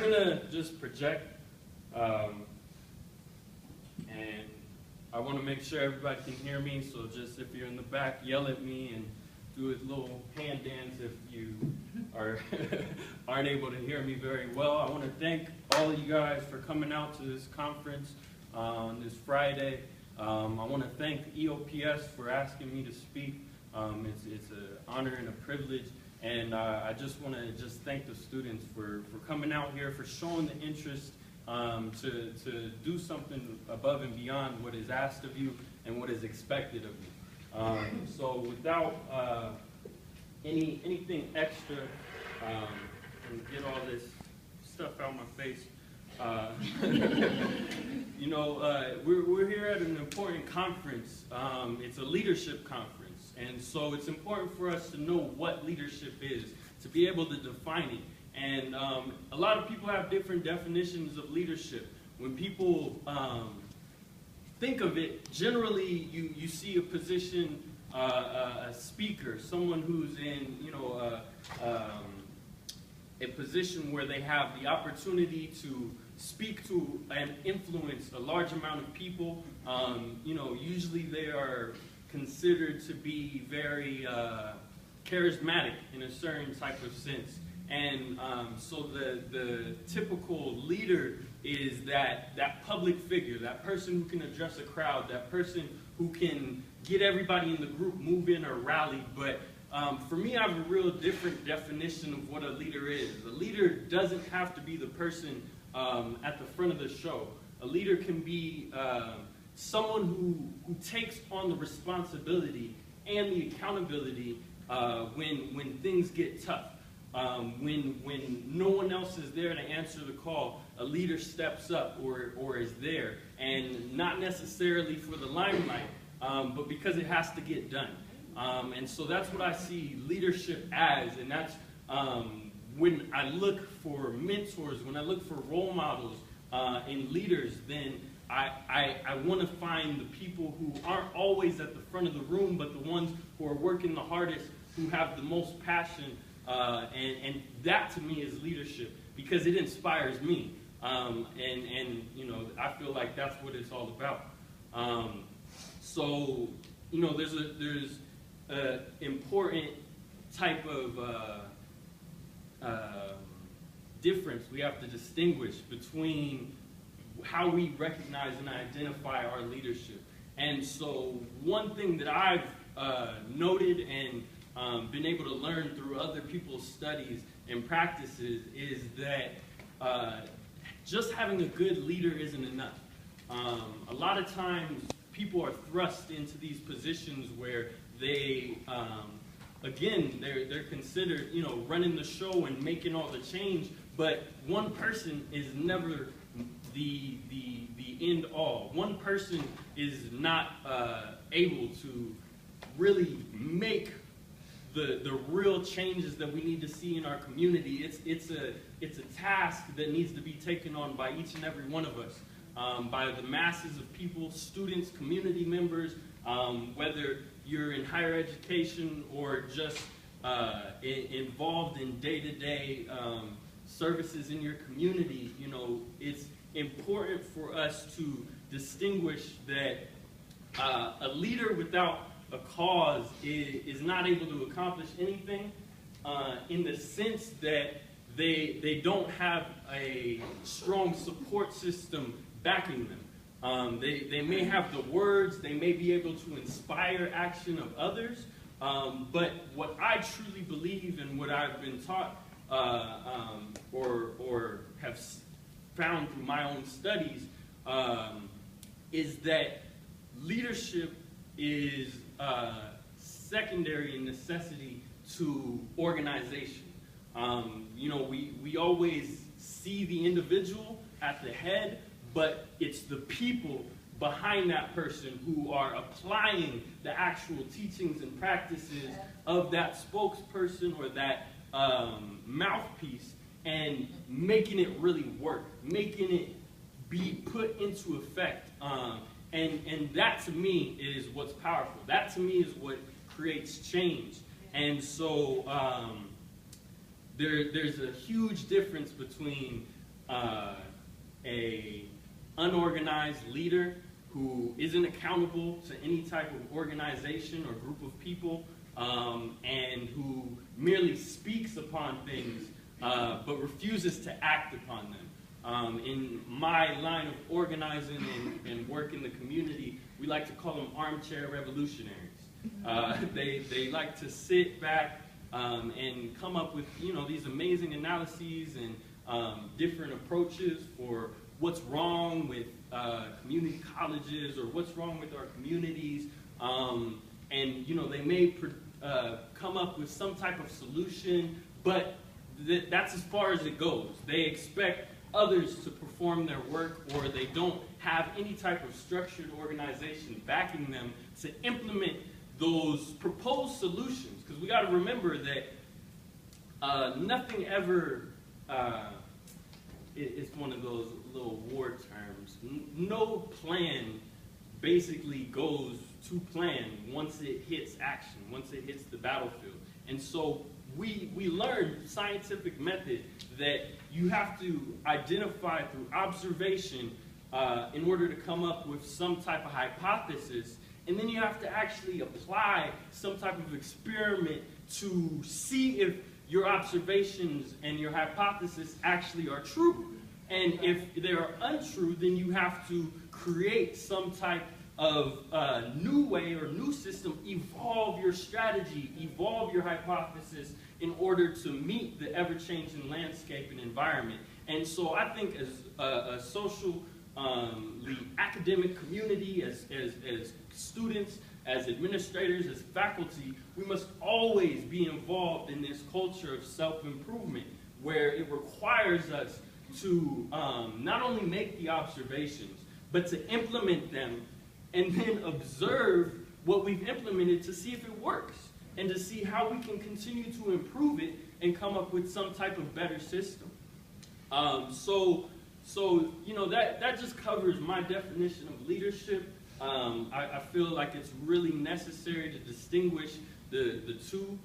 gonna just project, and I want to make sure everybody can hear me, so just if you're in the back, yell at me and do a little hand dance if you aren't able to hear me very well. I want to thank all of you guys for coming out to this conference on this Friday. I want to thank EOPS for asking me to speak. It's an honor and a privilege, and I just want to thank the students for coming out here, for showing the interest to do something above and beyond what is asked of you and what is expected of you. So without anything extra, and get all this stuff out of my face, you know, we're here at an important conference. It's a leadership conference. And so it's important for us to know what leadership is, to be able to define it. And a lot of people have different definitions of leadership. When people think of it, generally you see a position, a speaker, someone who's in, you know, a position where they have the opportunity to speak to and influence a large amount of people. You know, usually they are considered to be very charismatic in a certain type of sense. And so the typical leader is that public figure, that person who can address a crowd, that person who can get everybody in the group moving or rally. But for me, I have a real different definition of what a leader is. A leader doesn't have to be the person at the front of the show. A leader can be someone who takes on the responsibility and the accountability when things get tough. When no one else is there to answer the call, a leader steps up or is there, and not necessarily for the limelight, but because it has to get done. And so that's what I see leadership as, and that's when I look for mentors, when I look for role models in leaders, then I want to find the people who aren't always at the front of the room, but the ones who are working the hardest, who have the most passion, and that to me is leadership, because it inspires me, and you know, I feel like that's what it's all about. So you know, there's a important type of difference we have to distinguish between how we recognize and identify our leadership. And so one thing that I've noted and been able to learn through other people's studies and practices is that just having a good leader isn't enough. A lot of times people are thrust into these positions where they, again, they're considered, you know, running the show and making all the change, but one person is never the end all. One person is not able to really make the real changes that we need to see in our community. It's a task that needs to be taken on by each and every one of us, by the masses of people, students, community members, whether you're in higher education or just involved in day-to-day services in your community. You know, it's important for us to distinguish that a leader without a cause is not able to accomplish anything, in the sense that they don't have a strong support system backing them. They may have the words, they may be able to inspire action of others, but what I truly believe and what I've been taught or have found through my own studies is that leadership is secondary in necessity to organization. You know, we always see the individual at the head, but it's the people behind that person who are applying the actual teachings and practices of that spokesperson or that mouthpiece and making it really work, making it be put into effect. And that to me is what's powerful. That to me is what creates change. And so there's a huge difference between a unorganized leader who isn't accountable to any type of organization or group of people, and who merely speaks upon things but refuses to act upon them. In my line of organizing and work in the community, we like to call them armchair revolutionaries. They like to sit back and come up with these amazing analyses and different approaches for what's wrong with community colleges or what's wrong with our communities, and they may come up with some type of solution, but that's as far as it goes. They expect others to perform their work, or they don't have any type of structured organization backing them to implement those proposed solutions. Because we got to remember that nothing ever, it's one of those little war terms, no plan basically goes to plan once it hits action, once it hits the battlefield. And so we learned scientific method that you have to identify through observation in order to come up with some type of hypothesis, and then you have to actually apply some type of experiment to see if your observations and your hypothesis actually are true. And if they are untrue, then you have to create some type of new way or new system, evolve your strategy, evolve your hypothesis in order to meet the ever-changing landscape and environment. And so I think as a social, academic community, as students, as administrators, as faculty, we must always be involved in this culture of self-improvement, where it requires us to not only make the observations, but to implement them and then observe what we've implemented to see if it works and to see how we can continue to improve it and come up with some type of better system. So that just covers my definition of leadership. I feel like it's really necessary to distinguish the two.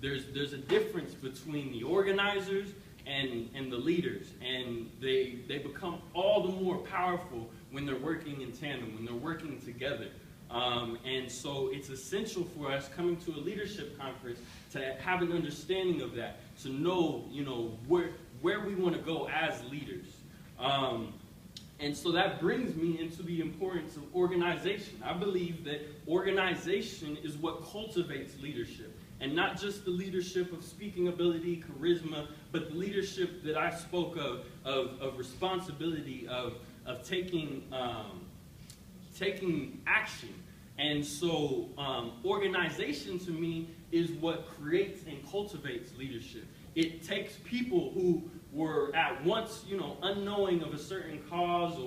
There's a difference between the organizers and the leaders, and they become all the more powerful when they're working in tandem, when they're working together. And so it's essential for us coming to a leadership conference to have an understanding of that, to know where we want to go as leaders. And so that brings me into the importance of organization. I believe that organization is what cultivates leadership, and not just the leadership of speaking ability, charisma, but the leadership that I spoke of responsibility, of taking action. And so organization to me is what creates and cultivates leadership. It takes people who were at once, unknowing of a certain cause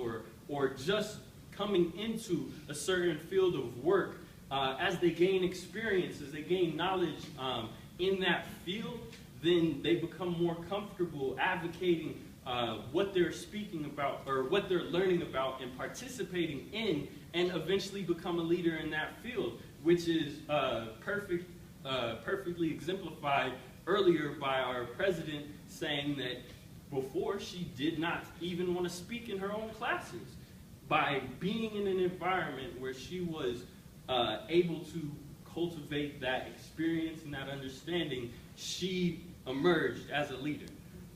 or just coming into a certain field of work, as they gain experience, as they gain knowledge in that field, then they become more comfortable advocating what they're speaking about or what they're learning about and participating in, and eventually become a leader in that field, which is perfectly exemplified earlier by our president saying that before she did not even want to speak in her own classes. By being in an environment where she was able to cultivate that experience and that understanding, she emerged as a leader.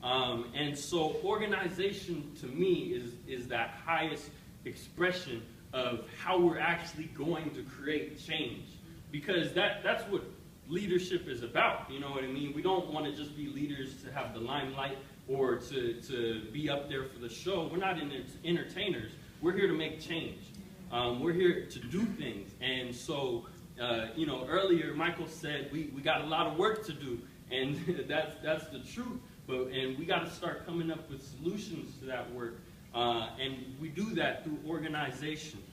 And so organization to me is that highest expression of how we're actually going to create change. Because that's what leadership is about, you know what I mean? We don't want to just be leaders to have the limelight or to be up there for the show. We're not entertainers. We're here to make change. We're here to do things. And so, earlier Michael said we got a lot of work to do, and that's the truth. And we got to start coming up with solutions to that work. And we do that through organization.